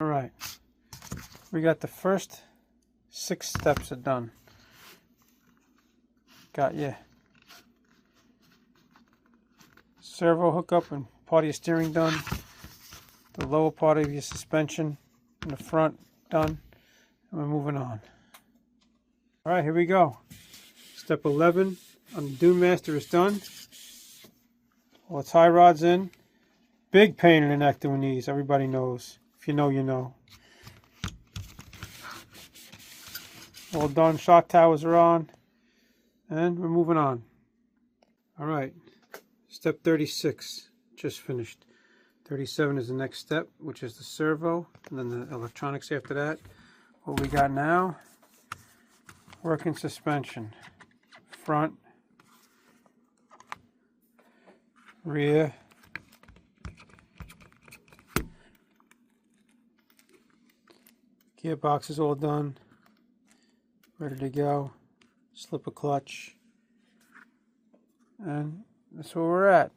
Alright, we got the first 6 steps are done. Got your servo hookup and part of your steering done. The lower part of your suspension in the front done. And we're moving on. Alright, here we go. Step 11 on the Dune Master is done. All the tie rods in. Big pain in the neck doing these, everybody knows. If you know, you know. All done, shock towers are on. And we're moving on. Alright, step 36, just finished. 37 is the next step, which is the servo, and then the electronics after that. What we got now, working suspension. Front, rear, gearbox is all done, ready to go. Slip a clutch, and that's where we're at.